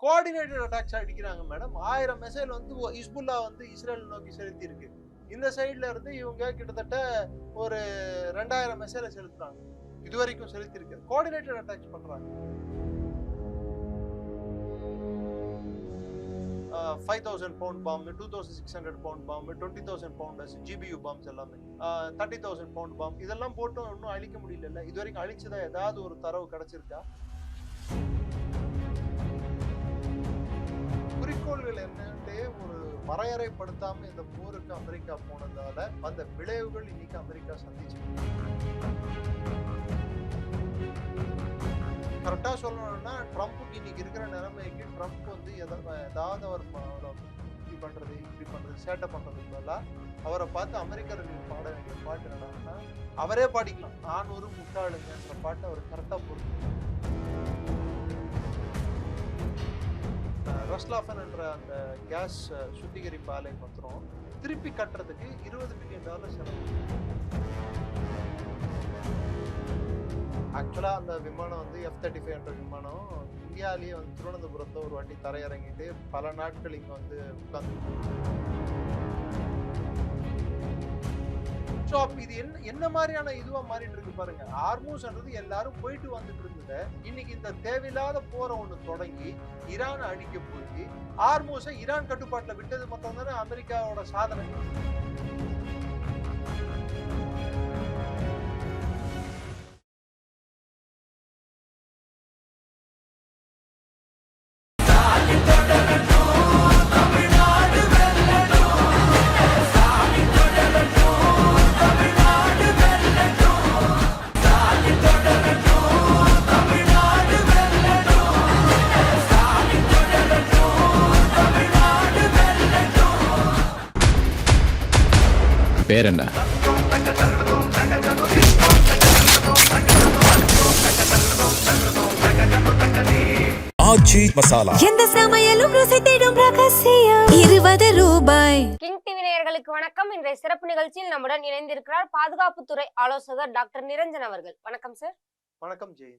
Coordinated attacks அடிக்கிறாங்க madam. 1000 missile வந்து Hezbollah வந்து இஸ்ரேல் நோக்கி செலுத்தி இருக்கு. இந்த சைடுல இருந்து இவங்க கிட்டத்தட்ட ஒரு 2000 மிசைலை செலுத்துறாங்க. இதுவரைக்கும் செலுத்தி இருக்கு. கோஆர்டினேட்டட் அட்டாக்ஸ் பண்றாங்க. 5,000 பவுண்ட் பாம்பு, 2,600 பவுண்ட் பாம்பு, 20,000 பவுண்டர்ஸ் GBU பாம்ஸ் எல்லாமே, 30,000 பவுண்ட் பாம்பு இதெல்லாம் போட்டும் இன்னும் அழிக்க முடியல. இதுவரைக்கும் அழிச்சதா ஏதாவது ஒரு தரவு கிடைச்சிருக்கா? குறிக்கோள்கள் என்னன்ட்டு ஒரு வரையறைப்படுத்தாம இந்த போருக்கு அமெரிக்கா போனதால அந்த விளைவுகள் இன்னைக்கு அமெரிக்கா சந்திச்சு. கரெக்டா சொல்லணும்னா ட்ரம்ப்புக்கு இன்னைக்கு இருக்கிற நிலைமைக்கு ட்ரம்ப் வந்து ஏதாவது அவர் இப்படி பண்றது சேட்டை பண்றதுக்கு பதிலா அவரை பார்த்து அமெரிக்கர்கள் பாட வேண்டிய பாட்டு என்னன்னா அவரே பாடிக்கலாம். நான் ஒரு முட்டாளுங்கிற பாட்டை அவர் கரெக்டா போட்டு ரஸ்லாஃபன் என்ற அந்த கேஸ் சுத்திகரிப்பு ஆலை மாத்திரம் திருப்பி கட்டுறதுக்கு $20 பில்லியன் செலவு. ஆக்சுவலா அந்த விமானம் வந்து F-35 என்ற விமானம் இந்தியாலேயே வந்து திருவனந்தபுரத்துல ஒரு வாட்டி தரையிறங்கிட்டு பல நாட்கள் இங்க வந்து உட்கார்ந்து. ஸோ அப்ப இது என்ன மாதிரியான இதுவா மாறிட்டு இருக்கு பாருங்க. ஹார்மூஸ்ன்றது எல்லாரும் போயிட்டு வந்துட்டு இருந்தது. இன்னைக்கு இந்த தேவையில்லாத போரை ஒண்ணு தொடங்கி ஈரான் அடிக்க போய் ஹார்மூஸை ஈரான் கட்டுப்பாட்டுல விட்டது மொத்தம் தானே அமெரிக்காவோட சாதனை. பேர் என்ன? ஆச்சி மசாலா. எந்த சமையலும் ருசி தேடும் ரகசியம். ₹20. கிங் டிவி நேயர்களுக்கு வணக்கம். இன்றைய சிறப்பு நிகழ்ச்சியில் நம்முடன் இணைந்திருக்கிறார் பாதுகாப்புத்துறை ஆலோசகர் டாக்டர் நிரஞ்சன் அவர்கள். வணக்கம் சார். வணக்கம் ஜெய்.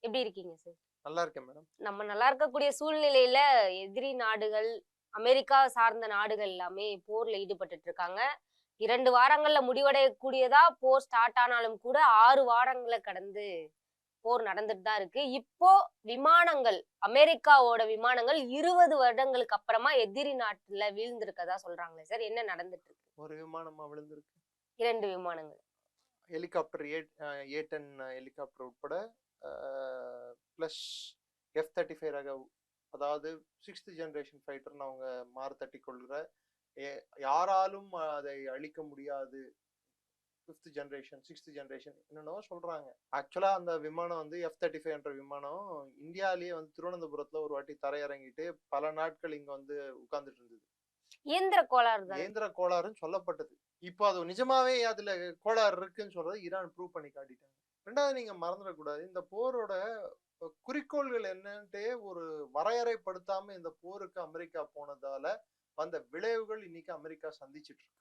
எப்படி இருக்கீங்க சார்? நல்லா இருக்கேன் மேடம். நம்ம நல்லா இருக்கக்கூடிய சூழ்நிலையில எதிரி நாடுகள், அமெரிக்கா சார்ந்த நாடுகள் எல்லாமே போர்ல ஈடுபட்டு இருக்காங்க. 2 வாரங்கள்ல முடிவடையக்கூடியதா போர் ஸ்டார்ட் ஆனாலும் கூட 6 வாரங்களை கடந்து போர் நடந்துட்டு தான் இருக்கு. இப்போ விமானங்கள், அமெரிக்காவோட விமானங்கள் 20 வருடங்களுக்கு அப்புறமா எதிரி நாட்டுல வீழ்ந்திருக்கதா சொல்றாங்களே சார், என்ன நடந்துட்டு இருக்கு? ஒரு விமானமா விழுந்திருக்கு. 2 விமானங்கள், ஹெலிகாப்டர் A-10 ஹெலிகாப்டர் உட்பட பிளஸ் F-35 ரக, அதாவது 6th ஜெனரேஷன் ஃபைட்டர்னு அவங்க மாறு கொள்கிற, யாராலும் அதை அழிக்க முடியாது 5th ஜெனரேஷன் 6th ஜெனரேஷன் என்னென்னோ சொல்றாங்க. ஆக்சுவலா அந்த விமானம் வந்து F-35 என்ற விமானம் இந்தியாலேயே வந்து திருவனந்தபுரத்துல ஒரு வாட்டி தரையிறங்கிட்டு பல நாட்கள் இங்க வந்து உட்கார்ந்துட்டு இருந்தது. இயந்திர கோளாறுன்னு சொல்லப்பட்டது. இப்போ அது நிஜமாவே அதுல கோளாறு இருக்குன்னு சொல்றது ஈரான் ப்ரூவ் பண்ணி காட்டிட்டாங்க. ரெண்டாவது நீங்க மறந்துடக்கூடாது, இந்த போரோட குறிக்கோள்கள் என்னன்ட்டு ஒரு வரையறைப்படுத்தாம இந்த போருக்கு அமெரிக்கா போனதால வந்த விளைவுகள் இன்னைக்கு அமெரிக்கா சந்திச்சுட்டு இருக்கு,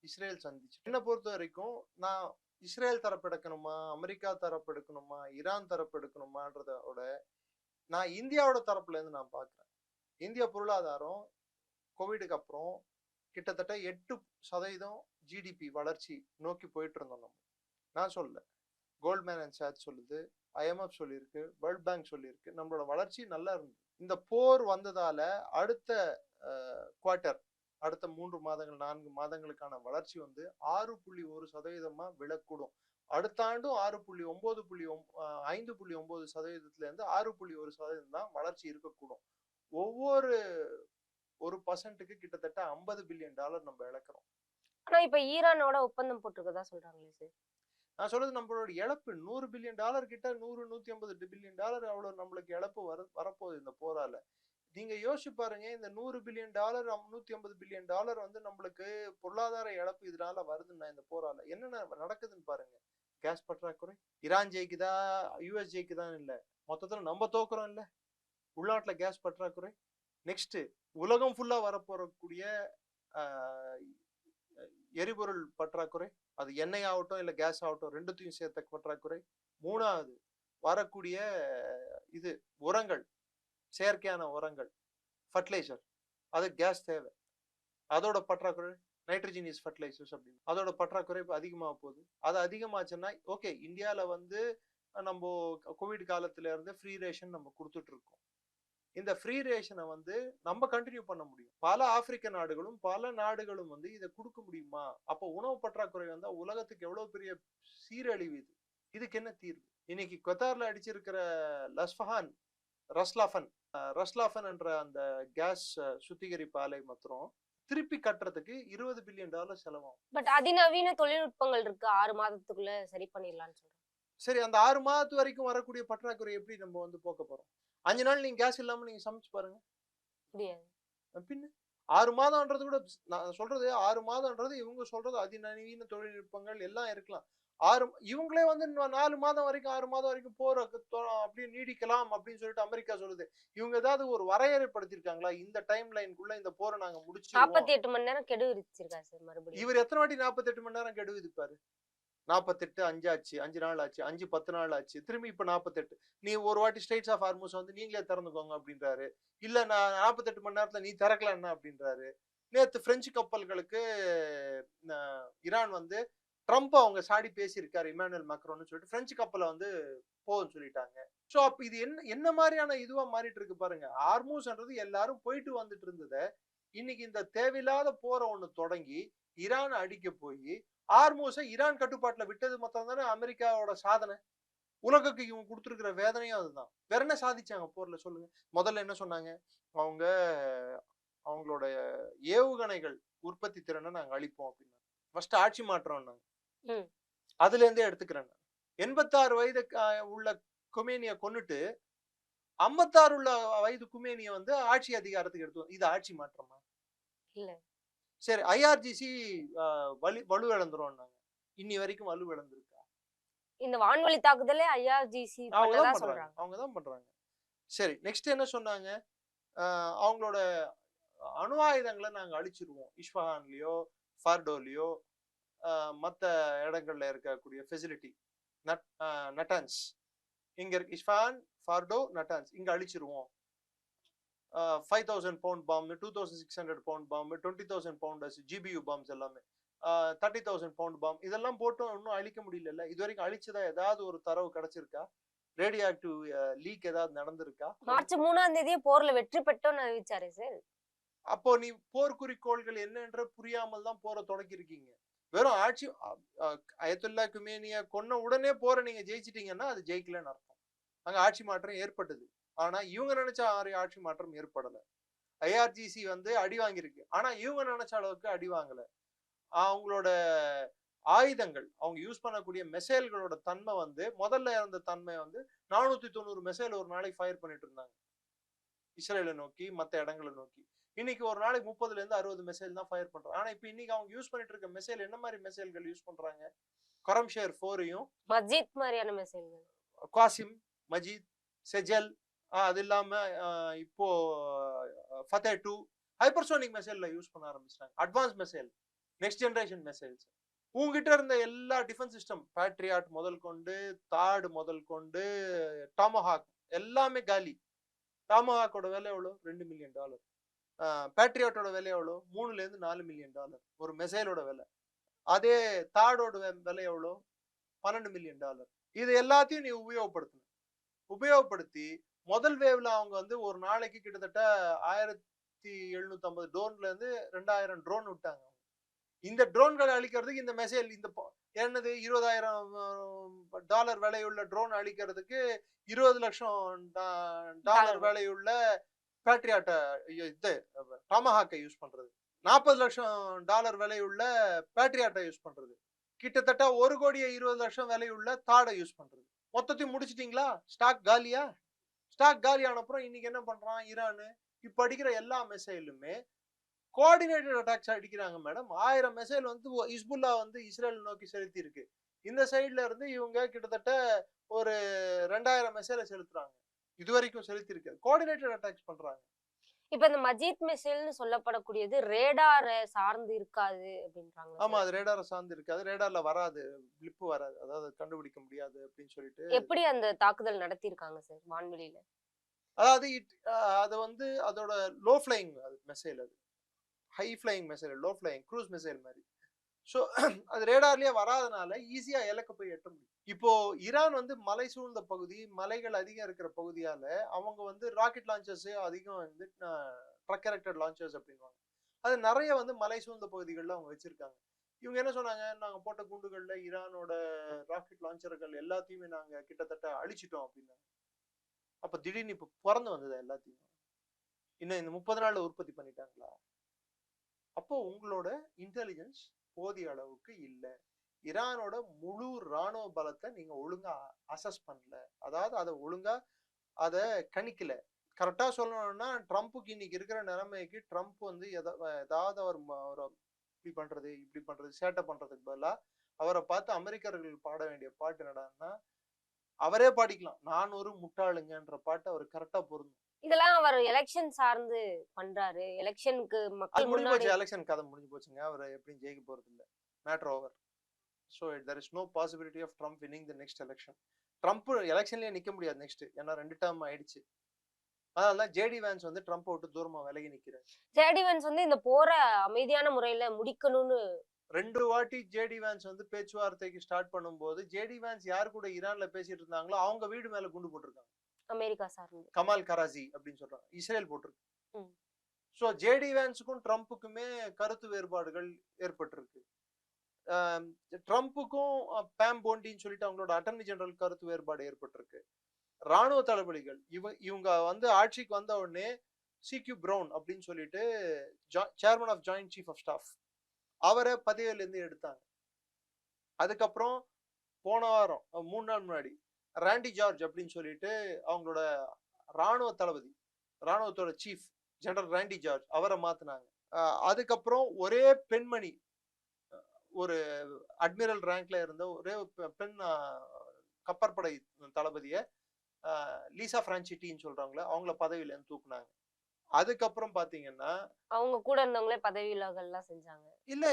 இஸ்ரேல் சந்திச்சு. என்னை பொறுத்த வரைக்கும் நான் இஸ்ரேல் தரப்பு எடுக்கணுமா, அமெரிக்கா தரப்பு எடுக்கணுமா, ஈரான் தரப்பு எடுக்கணுமான்றதோட நான் இந்தியாவோட தரப்புல இருந்து நான் பாக்குறேன். இந்திய பொருளாதாரம் கோவிடுக்கு அப்புறம் கிட்டத்தட்ட 8% GDP வளர்ச்சி நோக்கி போயிட்டு இருந்தோம். நான் சொல்ல, கோல்ட்மேன் அண்ட் சாட்ஸ் சொல்லுது, IMF சொல்லியிருக்கு, வேர்ல்ட் பேங்க் சொல்லியிருக்கு, நம்மளோட வளர்ச்சி நல்லா இருந்தது. இந்த போர் வந்ததால அடுத்த குவார்டர், அடுத்த 3 மாதங்கள் 4 மாதங்களுக்கான வளர்ச்சி வந்து 6.1% விழக்கூடும். அடுத்த ஆண்டும் 5.9%ல இருந்து 6.1% தான் வளர்ச்சி இருக்கக்கூடும். ஒவ்வொரு 1%க்கு கிட்டத்தட்ட $50 பில்லியன் நம்ம இழக்கிறோம். ஆனா இப்ப ஈரானோட ஒப்பந்தம் போட்டிருக்கதா சொல்றாங்களே சார். நான் சொல்றது நம்மளோட இழப்பு $100 பில்லியன் கிட்ட, $100-150 பில்லியன் அவ்வளவு நம்மளுக்கு இழப்பு வரப்போகுது இந்த போரால. நீங்க யோசிச்சு பாருங்க, இந்த $100 பில்லியன் $150 பில்லியன் வந்து நம்மளுக்கு பொருளாதார இழப்பு இதனால வருதுன்னா இந்த போரால என்ன நடக்குதுன்னு பாருங்க. கேஸ் பற்றாக்குறை, ஈரான் ஜெயிக்குதா US ஜெயிக்குதான் இல்ல, மொத்தத்துல நம்ம தோக்குறோம் இல்ல, உள்நாட்டுல கேஸ் பற்றாக்குறை. நெக்ஸ்ட் உலகம் ஃபுல்லா வரப்போறக்கூடிய எரிபொருள் பற்றாக்குறை, அது எண்ணெய் ஆகட்டும் இல்ல கேஸ் ஆகட்டும், ரெண்டுத்தையும் சேர்த்த பற்றாக்குறை. 3வது வரக்கூடிய இது உரங்கள், செயற்கையான உரங்கள், ஃபர்டிலைசர், அது கேஸ் தேவை, அதோட பற்றாக்குறை நைட்ரஜனியஸ் ஃபர்டிலைசர்ஸ் அப்படின்னு அதோட பற்றாக்குறை இப்போ அதிகமாக போகுது. அது அதிகமாச்சுன்னா ஓகே, இந்தியாவில் வந்து நம்ம கோவிட் காலத்துல இருந்து ஃப்ரீ ரேஷன் நம்ம கொடுத்துட்டு இருக்கோம். இந்த ஃப்ரீ ரேஷனை வந்து நம்ம கண்டினியூ பண்ண முடியும். பல ஆப்பிரிக்க நாடுகளும் பல நாடுகளும் வந்து இதை கொடுக்க முடியுமா? அப்போ உணவு பற்றாக்குறை வந்தா உலகத்துக்கு எவ்வளவு பெரிய சீரழிவு இது. இதுக்கு என்ன தீர்வு? இன்னைக்கு கத்தார்ல அடிச்சிருக்கிற ரஸ்லாஃபன் என்ற அந்த கேஸ் சுத்திகரிப்பு ஆலை மாத்திரம் திருப்பி கட்டுறதுக்கு $20 பில்லியன் செலவாகும். பட் அதிநவீன தொழில்நுட்பங்கள் இருக்கு, 6 மாதத்துக்குள்ள சரி பண்ணிடலாம்னு சொல்றேன். சரி, அந்த 6 மாதத்து வரைக்கும் வரக்கூடிய பற்றாக்குறை எப்படி நம்ம வந்து போக்க போறோம்? 5 நாள் நீங்க கேஸ் இல்லாம நீங்க சமைச்சு பாருங்க, முடியாது. பின்ன 6 மாதம்ன்றது கூட நான் சொல்றது 6 மாதம்ன்றது இவங்க சொல்றது அதிநவீன தொழில்நுட்பங்கள் எல்லாம் இருக்கலாம். இவங்களே வந்து 4 மாதம் வரைக்கும் 6 மாதம் வரைக்கும் போற அப்படியே நீடிக்கலாம் அப்படின்னு சொல்லிட்டு அமெரிக்கா சொல்லுது. இவங்க ஏதாவது ஒரு வரையறைப்படுத்திருக்காங்களா? இந்த டைம் லைனுக்குள்ள இந்த போரை நாங்க முடிச்சு 48 மணி நேரம் கெடு விதிச்சிருக்காரு சார். மறுபடியும் இவர் எத்தனை வாட்டி 48 மணி நேரம் கெடு விதிப்பாரு? 48 5 ஆச்சு, 5 நாள் ஆச்சு, 5 10 நாள் ஆச்சு, திரும்பி இப்ப 48. நீ ஒரு வாட்டி ஸ்ட்ரெயிட்ஸ் ஆஃப் ஹார்மூஸ் வந்து நீங்களே திறந்துக்கோங்க அப்படின்றாரு. இல்ல நான் 48 மணி நேரத்துல நீ திறக்கலன்னா அப்படின்றாரு. நேத்து பிரெஞ்சு கப்பல்களுக்கு ஈரான் வந்து ட்ரம்ப் அவங்க சாடி பேசியிருக்காரு, இமானுவேல் மேக்ரோன்னு சொல்லிட்டு பிரெஞ்சு கப்பலை வந்து போகும்னு சொல்லிட்டாங்க. ஸோ அப்ப இது என்ன மாதிரியான இதுவா மாறிட்டு இருக்கு பாருங்க. ஹார்மூஸ்ன்றது எல்லாரும் போயிட்டு வந்துட்டு இருந்ததை இன்னைக்கு இந்த தேவையில்லாத போரை ஒண்ணு தொடங்கி ஈரான் அடிக்க போய் ஹார்மூஸை ஈரான் கட்டுப்பாட்டுல விட்டது மொத்தம் தானே அமெரிக்காவோட சாதனை. உலகுக்கு இவங்க கொடுத்துருக்கிற வேதனையும் அதுதான். வேற என்ன சாதிச்சாங்க போர்ல சொல்லுங்க? முதல்ல என்ன சொன்னாங்க? அவங்களோட ஏவுகணைகள் உற்பத்தி திறனை நாங்க அழிப்போம் அப்படின்னா ஃபர்ஸ்ட் ஆட்சி மாற்றோம். அதுல இருந்தே எடுத்துக்கிறேன். 86 வயது உள்ள குமேனிய கொன்னுட்டு 56 உள்ள வயது குமேனிய வந்து ஆட்சி அதிகாரத்துக்கு எடுத்து, இது ஆட்சி மாற்றமா? இல்ல. சரி, IRGC வலு இழந்துரும், இன்னி வரைக்கும் வலு இழந்திருக்கா? இந்த வான்வழி தாக்குதலே IRGC அவங்க தான் பண்றாங்க. சரி, நெக்ஸ்ட் என்ன சொன்னாங்க? அவங்களோட அணு ஆயுதங்களை நாங்க அழிச்சிருவோம். இஸ்ஃபஹான்லயோ ஃபார்டோலயோ மற்ற இடங்கள்ல இருக்கக்கூடிய ஃபெசிலிட்டி நட்டான்ஸ் இங்க இருக்கு. இஸ்ஃபஹான், ஃபார்டோ, நட்டான்ஸ் இங்க அழிச்சிருவோம். 5000 பவுண்ட் பாம்பு, 2600 பவுண்ட் பாம்பு, 20,000 பவுண்டர்ஸ் GBU பாம்ஸ் எல்லாமே, 30,000 பவுண்ட் பாம்பு இதெல்லாம் போட்டும் இன்னும் அழிக்க முடியல. இது வரைக்கும் அழிச்சதா ஏதாவது ஒரு தரவு கிடைச்சிருக்கா? ரேடியோ ஆக்டிவ் லீக் ஏதாவது நடந்திருக்கா? மார்ச் 3ஆம் தேதியே போர்ல வெற்றி பெற்றோம்னு அறிவிச்சாரு சார். அப்போ நீ போர் குறிக்கோள்கள் என்னன்ற புரியாமல் தான் போரை தொடக்கி இருக்கீங்க. வெறும் ஆட்சி அயத்துல்லா குமேனிய கொன்ன உடனே போரை நீங்க ஜெயிச்சிட்டீங்கன்னா அது ஜெயிக்கலன்னு அர்த்தம். அங்க ஆட்சி மாற்றம் ஏற்பட்டது. ஆனா இவங்க நினைச்ச ஆட்சி மாற்றம் ஏற்படல. IRGC வந்து அடி வாங்கியிருக்கு, ஆனா இவங்க நினைச்ச அளவுக்கு அடி வாங்கல. அவங்களோட ஆயுதங்கள், அவங்க யூஸ் பண்ணக்கூடிய மெசைல்களோட தன்மை வந்து முதல்ல இருந்த தன்மை வந்து 490 மெசைல் ஒரு நாளைக்கு ஃபயர் பண்ணிட்டு இருந்தாங்க இஸ்ரேலை நோக்கி, மற்ற இடங்களை நோக்கி. இன்னைக்கு ஒரு நாளைக்கு 30ல இருந்து 60 மெசைல் தான் ஃபயர் பண்றாங்க. ஆனா இப்ப இன்னைக்கு அவங்க யூஸ் பண்ணிட்டு இருக்க மெசைல் என்ன மாதிரி மெசைல்கள் யூஸ் பண்றாங்க? கரம்ஷேர் 4ஐயும், மஜித் மாதிரியான மெசைல்கள், காசிம், மஜித், செஜல், அது இல்லாம இப்போ ஃபதே 2 ஹைப்பர்சோனிக் மெசைல்ல யூஸ் பண்ண ஆரம்பிச்சிட்டாங்க. Advance missile, next generation missiles. உங்ககிட்ட இருந்த எல்லா டிஃபென்ஸ் சிஸ்டம், பேட்ரியாட் முதல் கொண்டு, தாடு முதல் கொண்டு, டாமஹாக் எல்லாமே காலி. டாமஹாக்கோட விலை எவ்வளோ? $2 மில்லியன். பேட்ரியாட்டோட விலை எவ்வளோ? $3 to $4 மில்லியன் ஒரு மெசைலோட விலை. அதே தாடோட விலை எவ்வளோ? $12 மில்லியன். இது எல்லாத்தையும் நீ உபயோகப்படுத்தி முதல் வேவ்ல அவங்க வந்து ஒரு நாளைக்கு கிட்டத்தட்ட 1750 ட்ரோன்ல இருந்து 2000 ட்ரோன் விட்டாங்க. இந்த ட்ரோன்களை அழிக்கிறதுக்கு இந்த மெசைல், இந்த என்னது $20,000 விலையுள்ள ட்ரோன் அழிக்கிறதுக்கு $20 லட்சம் விலையுள்ள பேட்ரியாட்ட இது டாமஹாக்கை யூஸ் பண்றது, $40 லட்சம் விலையுள்ள பேட்ரியாட்டை யூஸ் பண்றது, கிட்டத்தட்ட 1,20,00,000 விலையுள்ள தாடை யூஸ் பண்றது. மொத்தத்தையும் முடிச்சிட்டீங்களா? ஸ்டாக் காலியா? ஸ்டாக் காலியான அப்புறம் இன்னைக்கு என்ன பண்றான் ஈரான்? இப்ப அடிக்கிற எல்லா மெசைலுமே கோஆர்டினேட்டட் அட்டாக்ஸ் அடிக்கிறாங்க மேடம். 1000 மெசைல் வந்து ஹிஸ்புல்லா வந்து இஸ்ரேல் நோக்கி செலுத்தி இருக்கு. இந்த சைட்ல இருந்து இவங்க கிட்டத்தட்ட ஒரு 2000 மெசைலை செலுத்துறாங்க. இது வரைக்கும் செலுத்தி இருக்கு. கோஆர்டினேட்டட் அட்டாக்ஸ் பண்றாங்க. இப்ப இந்த மஜித் மிசைல்னு சொல்லப்படக்கூடியது ரேடார சார்ந்து இருக்காது அப்படின்றாங்க. ஆமா, அது ரேடார சார்ந்து இருக்காது, ரேடார்ல வராது, பிளிப் வராது, அதாவது கண்டுபிடிக்க முடியாது அப்படின்னு சொல்லிட்டு. எப்படி அந்த தாக்குதல் நடத்தி இருக்காங்க சார் வான்வெளியில? அதாவது அது வந்து அதோட லோ ஃப்ளைங் மிசைல், அது high flying missile, low flying cruise missile மாதிரி. ஸோ அது ரேடார்லயே வராதனால ஈஸியா இலக்க போய் எட்ட முடியும். இப்போ ஈரான் வந்து மலை சூழ்ந்த பகுதி, மலைகள் அதிகம் இருக்கிற பகுதியால அவங்க வந்து ராக்கெட் லான்ச்சர்ஸ் அதிகம் வந்து ட்ரக்கரக்டட் லான்ச்சர்ஸ் அப்படின்வாங்க. அது நிறைய வந்து மலை சூழ்ந்த பகுதிகளில் அவங்க வச்சிருக்காங்க. இவங்க என்ன சொன்னாங்க, நாங்க போட்ட குண்டுகள்ல ஈரானோட ராக்கெட் லான்ச்சர்கள் எல்லாத்தையுமே நாங்க கிட்டத்தட்ட அழிச்சிட்டோம் அப்படின்னாங்க. அப்ப திடீர்னு இப்ப பிறந்து வந்தது எல்லாத்தையும் இன்னும் இந்த 30 நாள்ல உற்பத்தி பண்ணிட்டாங்களா? அப்போ உங்களோட இன்டெலிஜென்ஸ் போதிய அளவுக்கு இல்லை. ஈரானோட முழு ராணுவ பலத்தை நீங்க ஒழுங்கா அசஸ் பண்ணல, அதாவது அதை ஒழுங்கா அதை கணிக்கல. கரெக்டா சொல்லணும்னா ட்ரம்ப்புக்கு இன்னைக்கு இருக்கிற நிலைமைக்கு ட்ரம்ப் வந்து ஏதாவது அவர் இப்படி பண்றது சேட்டை பண்றதுக்கு பதிலா அவரை பார்த்து அமெரிக்கர்கள் பாட வேண்டிய பாட்டு என்னடான்னா, அவரே பாடிக்கலாம், நான் ஒரு முட்டாளுங்கன்ற பாட்டு அவர் கரெக்டா பொருந்தும். இதெல்லாம் அவர் எலெக்ஷன் சார்ந்து பண்றாரு. எலெக்ஷனுக்கு மக்கள் முடிஞ்சு முன்னாடி போச்சு, எலெக்ஷன் கதை முடிஞ்சு போச்சுங்க. அவர் எப்படியும் ஜெயிக்க போறது இல்லை, matter over. So there is no possibility of Trump winning the next election. Trump எலெக்ஷன்லயே நிக்க முடியாது நெக்ஸ்ட், ஏன்னா 2 டேர்ம் ஆயிடுச்சு. அதனால ஜேடி வேன்ஸ் வந்து ட்ரம்ப் விட்டு தூரமா விலகி நிக்கிறார். ஜேடி வேன்ஸ் வந்து இந்த போரை அமைதியான முறையில முடிக்கணும்னு 2 வாட்டி ஜேடி வேன்ஸ் வந்து பேச்சுவார்த்தைக்கு ஸ்டார்ட் பண்ணும்போது ஜேடி வேன்ஸ் யார் கூட ஈரான்ல பேசிட்டு இருந்தாங்களோ அவங்க வீடு மேல குண்டு போட்டிருக்காங்க. அமெரிக்கா சார்ந்து கமால் கராசி அப்படின்னு சொல்றாங்க, இஸ்ரேல் போட்டிருக்கு. ம். ஸோ ஜேடி வேன்ஸுக்கும் ட்ரம்ப்புக்குமே கருத்து வேறுபாடுகள் ஏற்பட்டிருக்கு. ட்ரம்ப்புக்கும் பேம் போண்டின்னு சொல்லிட்டு அவங்களோட அட்டர்னி ஜெனரல் கருத்து வேறுபாடு ஏற்பட்டிருக்கு. ராணுவ தளபதிகள் இவங்க வந்து ஆட்சிக்கு வந்த உடனே சிக்யூ பிரவுன் அப்படின்னு சொல்லிட்டு chairman of joint chief of staff அவரை பதவியில இருந்து எடுத்தாங்க. அதுக்கப்புறம் போன வாரம் 3 நாள் முன்னாடி ராண்டி ஜார்ஜ் அப்படின்னு சொல்லிட்டு அவங்களோட ராணுவ தளபதி, ராணுவத்தோட சீஃப் ஜெனரல் ராண்டி ஜார்ஜ் அவரை மாத்தினாங்க. அதுக்கப்புறம் ஒரே பெண்மணி, ஒரு அட்மிரல் ரேங்க்ல இருந்த ஒரே பெண் கப்பற்படை தளபதிய லீசா பிரான்சிட்டின்னு சொல்றாங்களே அவங்கள பதவியில இருந்து தூக்குனாங்க. அதுக்கப்புறம் பாத்தீங்கன்னா அவங்க கூட இருந்தவங்களே பதவி விலகல்லாம் செஞ்சாங்க. இல்ல,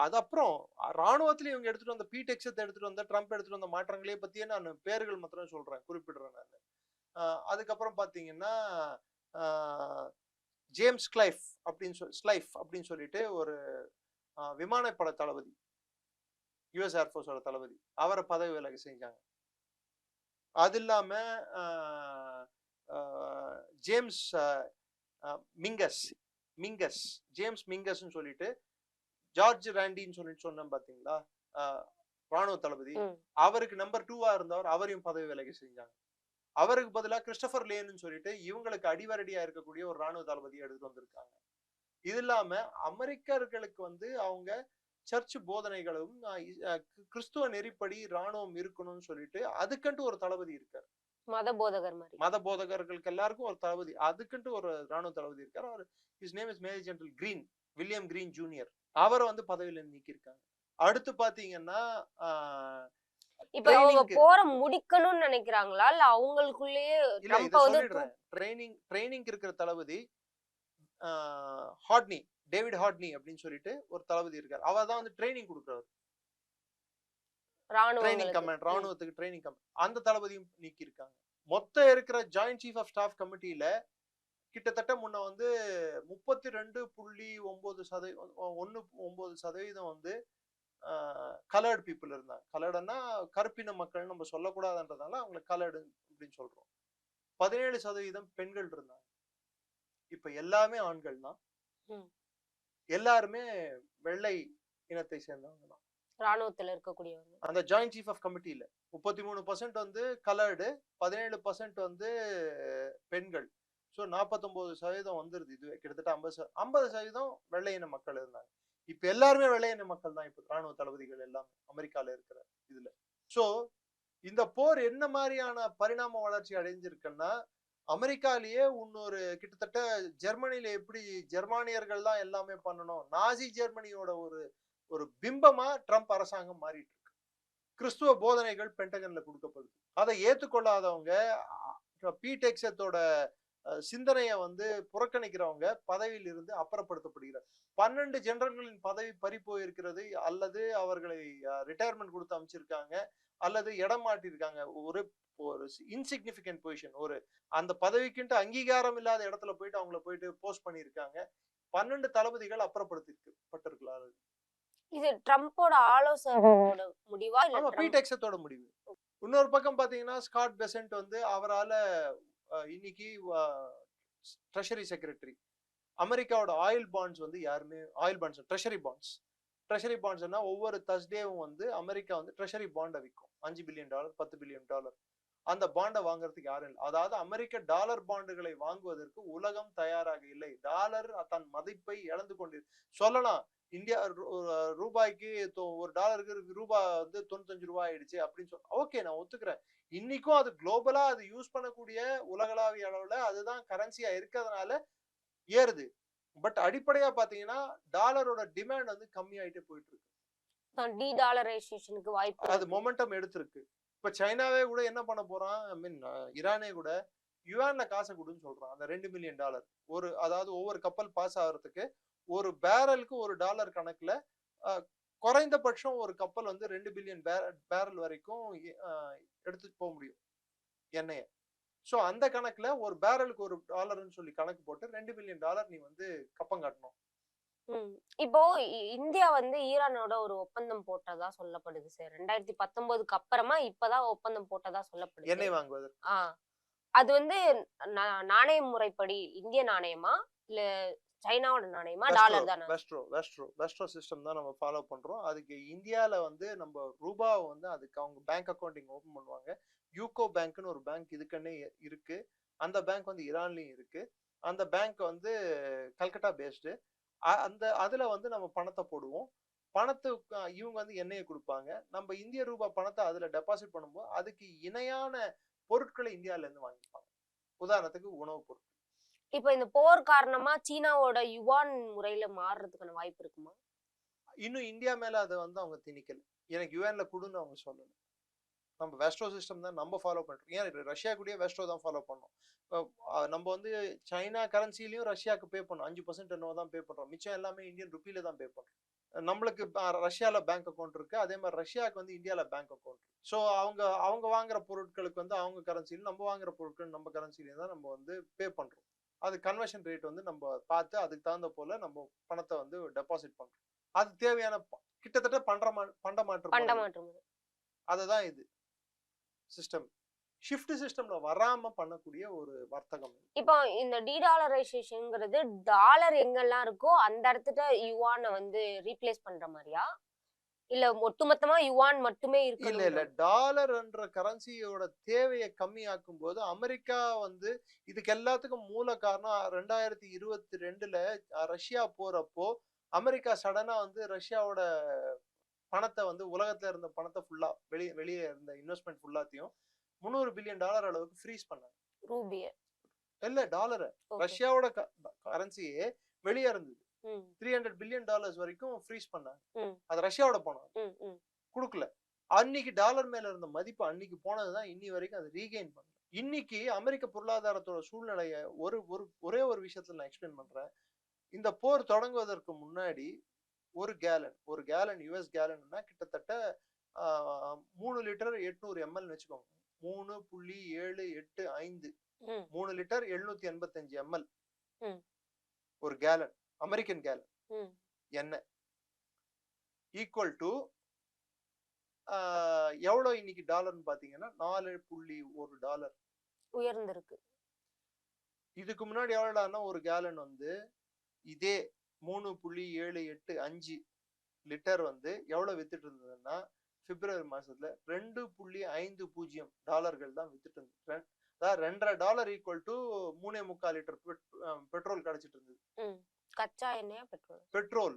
அது அப்புறம் ராணுவத்துல இவங்க எடுத்துட்டு வந்த பீடெக்ஸத்தை எடுத்துட்டு வந்த ட்ரம்ப் எடுத்துட்டு வந்த மாற்றங்களே பத்தியே நான் பேர்கள் மாத்திரம் சொல்றேன், குறிப்பிடுறேன் நான். அதுக்கப்புறம் பாத்தீங்கன்னா ஜேம்ஸ் ஸ்லைஃப் அப்படின்னு சொல்லிட்டு ஒரு விமானப்பட தளபதி, யுஎஸ் ஏர்ஃபோர்ஸோட தளபதி, அவரை பதவி விலக செஞ்சாங்க. அது இல்லாம ஜேம்ஸ் ஜேம்ஸ் மிங்கஸ்ன்னு சொல்லிட்டு ஜார்ஜ் ராண்டின்னு சொல்லிட்டு சொன்னேன் பாத்தீங்களா, ராணுவ தளபதி, அவருக்கு நம்பர் 2 இருந்தவர், அவரையும் பதவி விலகி செஞ்சாங்க. அவருக்கு பதிலாக கிறிஸ்டபர் லேன்னு சொல்லிட்டு இவங்களுக்கு அடிவரடியா இருக்கக்கூடிய ஒரு ராணுவ தளபதியை எடுத்துட்டு வந்திருக்காங்க. இது இல்லாம அமெரிக்கர்களுக்கு வந்து அவங்க சர்ச் போதனைகளும் கிறிஸ்துவ நெறிப்படி ராணுவம் இருக்கணும்னு சொல்லிட்டு அதுக்கண்டு ஒரு தளபதி இருக்காரு. மத போதகர்களுக்கு எல்லாருக்கும் ஒரு தளபதி, அதுக்குன்ட்டு ஒரு ராணுவ தளபதி இருக்காரு. அவர் his name is major general Green, William Green junior. அவரை வந்து பதவியில நீக்கி இருக்காங்க. அடுத்து பாத்தீங்கன்னா இப்ப அவங்க போற முடிக்கணும்னு நினைக்கிறாங்களா இல்ல அவங்களுக்குள்ளேயே ட்ரைனிங் இருக்கிற தளபதி ஹாட்னி, டேவிட் ஹாட்னி அப்படின்னு சொல்லிட்டு ஒரு தளபதி இருக்காரு. அவர் தான் வந்து ட்ரைனிங் கொடுக்குறாரு, ட்ரைனிங் கமாண்ட், ராணுவத்துக்கு ட்ரைனிங் கமாண்ட். அந்த தளபதியும் நீக்கி இருக்காங்க. மொத்தம் இருக்கிற ஜாயிண்ட் சீஃப் ஆஃப் ஸ்டாஃப் கமிட்டியில கிட்டத்தட்ட முன்ன வந்து 32.9% வந்து கலர்டு பீப்புள் இருந்தாங்க. கலர்டுன்னா கருப்பின மக்கள் நம்ம சொல்லக்கூடாதுன்றதுனால அவங்களை கலர்டு அப்படின்னு சொல்றோம். 17% பெண்கள் இருந்தாங்க. இப்ப எல்லாமே ஆண்கள் தான், எல்லாருமே வெள்ளை இனத்தை சேர்ந்தவங்க தான் ராணுவத்துல இருக்கக்கூடியவங்க. அந்த ஜாயிண்ட் சீஃப் ஆஃப் கமிட்டியில 33% வந்து கலர்டு, 17% வந்து பெண்கள். ஸோ 49% வந்துருது. இதுவே கிட்டத்தட்ட 50% வெள்ளை இன மக்கள் இருந்தாங்க. இப்ப எல்லாருமே வெள்ளை இன மக்கள் தான் இப்ப ராணுவ தளபதிகள் எல்லாமே அமெரிக்கால இருக்கிற இதுல. ஸோ இந்த போர் என்ன மாதிரியான பரிணாம வளர்ச்சி அடைஞ்சிருக்குன்னா, அமெரிக்காலேயே இன்னொரு கிட்டத்தட்ட ஜெர்மனியில எப்படி ஜெர்மானியர்கள் தான் எல்லாமே பண்ணணும், நாசி ஜெர்மனியோட ஒரு பிம்பமா ட்ரம்ப் அரசாங்கம் மாறிட்டு இருக்கு. கிறிஸ்துவ போதனைகள் பென்டகன்ல கொடுக்கப்படுது. அதை ஏத்துக்கொள்ளாதவங்க பீடெக்ஸத்தோட சிந்தனையை வந்து புறக்கணிக்கிறவங்க பதவியில் இருந்து அப்புறப்படுத்தப்படுகிறார். 12 ஜெனரல்களின் பதவி பறி போயிருக்கிறது, அல்லது அவர்களை ரிட்டையர்மெண்ட் கொடுத்து அமைச்சிருக்காங்க, அல்லது இடம் மாட்டிருக்காங்க. ஒரு ஒரு இன்சிக்னிபிகன்ட் பொசிஷன், ஒரு அந்த பதவிக்குன்ட்டு அங்கீகாரம் இல்லாத இடத்துல போயிட்டு அவங்கள போயிட்டு போஸ்ட் பண்ணியிருக்காங்க. 12 தளபதிகள் அப்புறப்படுத்தப்பட்டிருக்கிறார்கள். இது ட்ரம்போட ஆலோசகரோட முடிவா இல்ல ஆமா, பீட் ஹெக்ஸத்தோட முடிவு. இன்னொரு பக்கம் பாத்தீங்கன்னா ஸ்காட் பெசன்ட் வந்து அவரால இன்னைக்கு ட்ரெஷரி செக்ரட்டரி, அமெரிக்காவோட ஆயில் பாண்ட்ஸ் வந்து யாருமே ஆயில் பாண்ட்ஸ் ட்ரெஷரி பாண்ட்ஸ்னா ஒவ்வொரு தர்ஸ்டேவும் வந்து அமெரிக்கா வந்து ட்ரெஷரி பாண்டை விற்கும். $5 பில்லியன் $10 பில்லியன். அந்த பாண்டை வாங்குறதுக்கு யாரும் இல்லை. அதாவது அமெரிக்க டாலர் பாண்டுகளை வாங்குவதற்கு உலகம் தயாராக இல்லை. டாலர் தன் மதிப்பை இழந்து கொண்டு சொல்லலாம். இந்தியா ரூபாய்க்கு ஒரு டாலருக்கு ரூபாய் வந்து 95 ரூபாய் ஆயிடுச்சு அப்படின்னு சொல்ல ஓகே, நான் ஒத்துக்கிறேன். இன்னைக்கும் அது குளோபலா அது யூஸ் பண்ணக்கூடிய உலகளாவிய அளவுல அதுதான் கரன்சியா இருக்கிறதுனால ஏறுது. பட் அடிப்படையா பாத்தீங்கன்னா டாலரோட டிமாண்ட் வந்து கம்மி ஆயிட்டே போயிட்டு இருக்கு. டீடாலரைசேஷனுக்கு வாய்ப்பு அது மொமெண்டம் எடுத்திருக்கு. இப்ப சைனாவே கூட என்ன பண்ண போறான், ஐ மீன் ஈரானே கூட யுவான்ல காசை கொடுன்னு சொல்றான். அந்த $2 மில்லியன் ஒரு, அதாவது ஒவ்வொரு கப்பல் பாஸ் ஆகிறதுக்கு ஒரு பேரலுக்கு $1 கணக்குல குறைந்தபட்சம் ஒரு கப்பல் வந்து 2 பில்லியன் பேரல் வரைக்கும் எடுத்துட்டு போக முடியும் எண்ணெய. சோ அந்த கணக்குல ஒரு பேரலுக்கு $1 சொல்லி கணக்கு போட்டு $2 பில்லியன் நீ வந்து கப்பம் காட்டணும். இப்போ இந்தியா வந்து ஈரானோட ஒரு ஒப்பந்தம் போட்டதா சொல்லப்படுது சார். 2019க்கு அப்புறமா இப்பதான் ஒப்பந்தம் போட்டதா சொல்லப்படுது. எண்ணெய் வாங்குவது அது வந்து நாணய முறைப்படி இந்திய நாணயமா இல்ல சைனாவோட நாணயமா? டாலர் தானே? வெஸ்ட்ரோ சிஸ்டம் தான் நம்ம ஃபாலோ பண்றோம். அதுக்கு இந்தியால வந்து நம்ம ரூபாவை வந்து அதுக்கு அவங்க பேங்க் அக்கௌண்டிங் ஓபன் பண்ணுவாங்க. யூகோ பேங்க்னு ஒரு பேங்க் இதுக்குன்னே இருக்கு. அந்த பேங்க் வந்து ஈரான்லயும் இருக்கு. அந்த பேங்க் வந்து கல்கட்டா பேஸ்டு. அதுல வந்து நம்ம பணத்தை போடுவோம். பணத்துக்கு இவங்க வந்து எண்ணெயை கொடுப்பாங்க. நம்ம இந்திய ரூபாய் பணத்தை அதுல டெபாசிட் பண்ணும்போது அதுக்கு இணையான பொருட்களை இந்தியால இருந்து வாங்கிப்பாங்க. உதாரணத்துக்கு உணவுப் பொருட்கள். இப்ப இந்த போர் காரணமா சீனாவோட யுவான் முறையில மாறுறதுக்கான வாய்ப்பு இருக்குமா? இன்னும் இந்தியா மேல அதை வந்து அவங்க திணிக்கல. எனக்கு யுஎன்ல கொடுன்னு அவங்க சொல்லல. நம்ம வெஸ்ட்ரோ சிஸ்டம் தான் நம்ம ஃபாலோ பண்றோம். ஏன் ரஷ்யா கூடயே வெஸ்ட்ரோ தான் ஃபாலோ பண்ணோம். நம்ம வந்து சைனா கரன்சிலையும் ரஷ்யாவுக்கு பே பண்ணோம். 5% என்னவோ தான் பே பண்றோம். மிச்சம் எல்லாமே இந்தியன் ருப்பியில தான் பே பண்றோம். நம்மளுக்கு ரஷ்யால பேங்க் அக்கௌண்ட் இருக்கு. அதே மாதிரி ரஷ்யாவுக்கு வந்து இந்தியால பேங்க் அக்கௌண்ட். ஸோ அவங்க வாங்குற பொருட்களுக்கு வந்து அவங்க கரன்சிலும், நம்ம வாங்குற பொருட்கள் நம்ம கரன்சிலையும் தான் நம்ம வந்து பே பண்றோம். அது கன்வர்ஷன் ரேட் வந்து நம்ம பார்த்து அதுக்கு தகுந்த போல நம்ம பணத்தை வந்து டெபாசிட் பண்றோம். அது தேவையான கிட்டத்தட்ட பண்ட மாற்றம். அதுதான் இது சிஸ்டம். ஷிஃப்ட் சிஸ்டம்ல வராம பண்ணக்கூடிய ஒரு வர்த்தகம். இப்போ இந்த டீடாலரைசேஷன்ங்கிறது டாலர் எங்கெல்லாம் இருக்கோ அந்த இடத்துல யுவானை வந்து ரீப்ளேஸ் பண்ற மாதிரியா இல்ல ஒட்டுமொத்தமா யுவான் மட்டுமே இருக்கு? இல்ல டாலர் என்ற கரன்சியோட தேவையை கம்மியாக்கும் போது அமெரிக்கா வந்து இதுக்கு எல்லாத்துக்கும் மூல காரணம் 2022ல ரஷ்யா போறப்போ அமெரிக்கா சடனா வந்து ரஷ்யாவோட பணத்தை வந்து உலகத்துல இருந்த பணத்தை ஃபுல்லா வெளியே இருந்த இன்வெஸ்ட்மெண்ட் ஃபுல்லாத்தையும் $300 பில்லியன் அளவுக்கு ஃப்ரீஸ் பண்ணாங்க. ரூபிய இல்ல டாலர். ரஷ்யாவோட கரன்சியே வெளியே இருந்தது. $300 பில்லியன் வரைக்கும் ஃப்ரீஸ் பண்ணாங்க. அது ரஷ்யாவோட பணம் கொடுக்கல. அன்னைக்கு டாலர் மேல இருந்த மதிப்பு அன்னைக்கு போனதுதான் இன்னி வரைக்கும் அது ரீகெயின் பண்ணல. இன்னைக்கு அமெரிக்க பொருளாதாரத்தோட சூழ்நிலைய ஒரே ஒரு விஷயத்துல நான் எக்ஸ்பிளைன் பண்றேன். இந்த போர் தொடங்குவதற்கு முன்னாடி ஒரு கேலன் யுஎஸ் கேலன்னா கிட்டத்தட்ட 3 லிட்டர் 800 ml வச்சுக்கோங்க. 3.785 3 லிட்டர் 785 ml ஒரு கேலன், அமெரிக்கன் கேலன் எண்ணெய் ஈக்குவல் டு எவ்வளவு இன்னைக்கு டாலர்னு பாத்தீங்கன்னா $4.1 உயர்ந்திருக்கு. இதுக்கு முன்னாடி எவ்வளவுனா ஒரு கேலன் வந்து இதே 3.785 லிட்டர் வந்து எவ்வளவு வித்துட்டு இருந்ததுன்னா பிப்ரவரி மாசத்துல $2.50 தான் வித்துட்டு இருந்தது. அதாவது $2.50 ஈக்குவல் டு 3.25 லிட்டர் பெட்ரோல் கிடைச்சிட்டு இருந்தது. கச்சா எண்ணெயா பெட்ரோல்.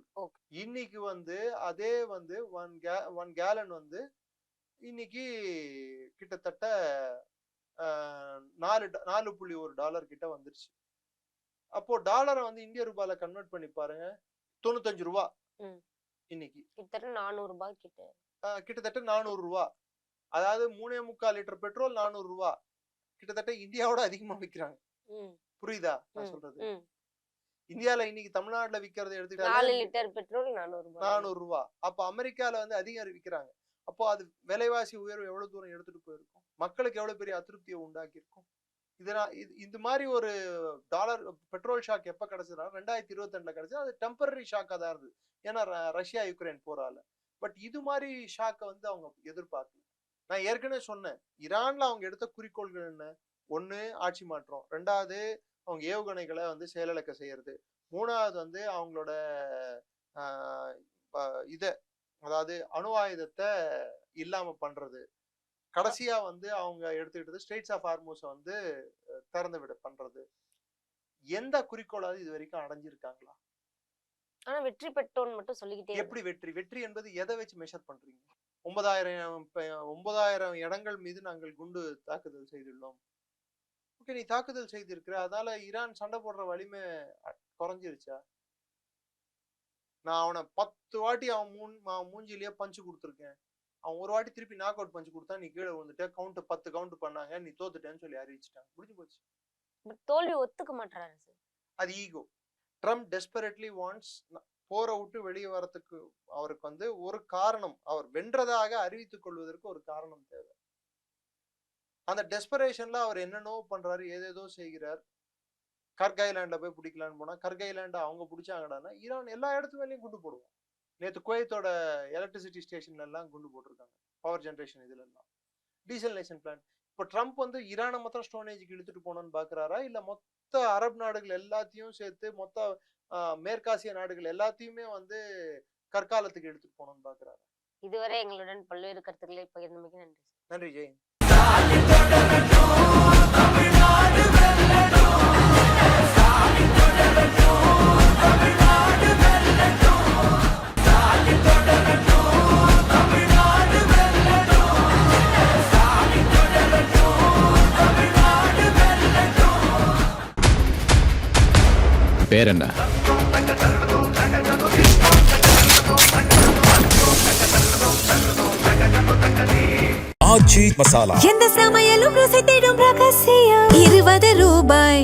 இன்னைக்கு வந்து அதே வந்து 1 கேலன் வந்து இன்னைக்கு கிட்டத்தட்ட $4.1 கிட்ட வந்துருச்சு. அப்போ டாலரை வந்து இந்திய ரூபாயில கன்வெர்ட் பண்ணி பாருங்க, 95 ரூபா. இன்னைக்கு கிட்டத்தட்ட 400 ரூபாய் கிட்டத்தட்ட 400 ரூபா. அதாவது 3.25 லிட்டர் பெட்ரோல் 400 ரூபா. கிட்டத்தட்ட இந்தியாவோட அதிகமா விற்கிறாங்க. புரியுதா நான் ம், சொல்றது? ம். இந்தியால இன்னைக்கு தமிழ்நாட்டுல விக்கிறத 4 எடுத்துக்கிட்டாலே லிட்டர் பெட்ரோல் 400 ரூபாய். 400 ரூபாய். அப்ப அமெரிக்கால வந்து அதிகம் விக்கிறாங்க. அப்போ அது விலைவாசி உயர்வு எவ்வளவு தூரம் எடுத்துட்டு போயிருக்கும், மக்களுக்கு எவ்வளவு பெரிய அதிருப்தியை உண்டாக்கி இருக்கும். இந்த மாதிரி ஒரு டாலர் பெட்ரோல் ஷாக் எப்ப கிடைச்சதுனா 2022ல கிடைச்சது. அது டெம்பரரி ஷாக்கா தான் இருந்தது, ஏன்னா ரஷ்யா யுக்ரைன் போரால. பட் இது மாதிரி ஷாக்கை வந்து அவங்க எதிர்பார்க்கல. நான் ஏற்கனவே சொன்னேன், ஈரான்ல அவங்க எடுத்த குறிக்கோள்கள் என்ன? 1 ஆட்சி மாற்றம், 2வது அவங்க ஏவுகணைகளை வந்து செயலிழக்க செய்யறது, 3வது வந்து அவங்களோட இத அதாவது அணு ஆயுதத்தை இல்லாம பண்றது, கடைசியா வந்து அவங்க எடுத்துக்கிட்டது ஸ்ட்ரெயிட்ஸ் ஆஃப் ஹார்மூஸை வந்து திறந்து விட பண்றது. எந்த குறிக்கோளாவது இது வரைக்கும் அடைஞ்சிருக்காங்களா? ஆனா வெற்றி பெற்றோன்னு மட்டும் சொல்லிக்கிட்டே எப்படி வெற்றி? வெற்றி என்பது எதை வச்சு மெஷர் பண்றீங்க? 9,000 இடங்கள் மீது நாங்கள் குண்டு தாக்குதல் செய்துள்ளோம். ஓகே, நீ தாக்குதல் செய்திருக்கிற, அதனால ஈரான் சண்டை போடுற வலிமை குறைஞ்சிருச்சா? நான் அவனை 10 வாட்டி அவன் மூஞ்சிலேயே பஞ்சு கொடுத்துருக்கேன், அவன் ஒரு வாட்டி திருப்பி நாக் அவுட் பஞ்சு கொடுத்தா நீ கீழே விழுந்துட்ட, 10 கவுண்ட் பண்ணாங்க, நீ தோத்துட்டேன்னு சொல்லி அறிவிச்சிட்டாங்க, முடிஞ்சு போச்சு. தோல்வி ஒத்துக்க மாட்டாரு சார். அது ஈகோ. ட்ரம்ப் டெஸ்பரேட்லி வாண்ட்ஸ் போரை விட்டு வெளியே வரத்துக்கு அவருக்கு வந்து ஒரு காரணம், அவர் வென்றதாக அறிவித்துக் கொள்வதற்கு ஒரு காரணம் தேவை. அந்த டெஸ்பரேஷன்ல அவர் என்னென்னோ பண்றாரு, ஏதேதோ செய்கிறார். கர்க் ஐலாண்ட்ல போய் பிடிக்கலான்னு போனா கர்க் ஐலாண்ட அவங்க பிடிச்சாங்கடான்னா ஈரான் எல்லா இடத்து மேலேயும் குண்டு போடுவோம். நேற்று குவைத்தோட எலக்ட்ரிசிட்டி ஸ்டேஷன்ல எல்லாம் குண்டு போட்டிருக்காங்க, பவர் ஜென்ரேஷன் இதுல எல்லாம். டீசல்நேஷன் பிளான். இப்போ ட்ரம்ப் வந்து ஈரானை மொத்தம் ஸ்டோனேஜுக்கு இழுத்துட்டு போனோன்னு பாக்குறாரா, இல்ல மொத்த அரபு நாடுகள் எல்லாத்தையும் சேர்த்து மொத்த மேற்காசிய நாடுகள் எல்லாத்தையுமே வந்து கற்காலத்துக்கு எடுத்துட்டு போனோம்னு பாக்குறாரு? இதுவரை எங்களுடன் பல்வேறு கருத்துக்களை பகிர்ந்தமைக்கு நன்றி. நன்றி ஜெயின். பேர் என்ன? ஆச்சி மசாலா. எந்த சமையலும் ருசி தேடும் ரகசியம் 20 ரூபாய்.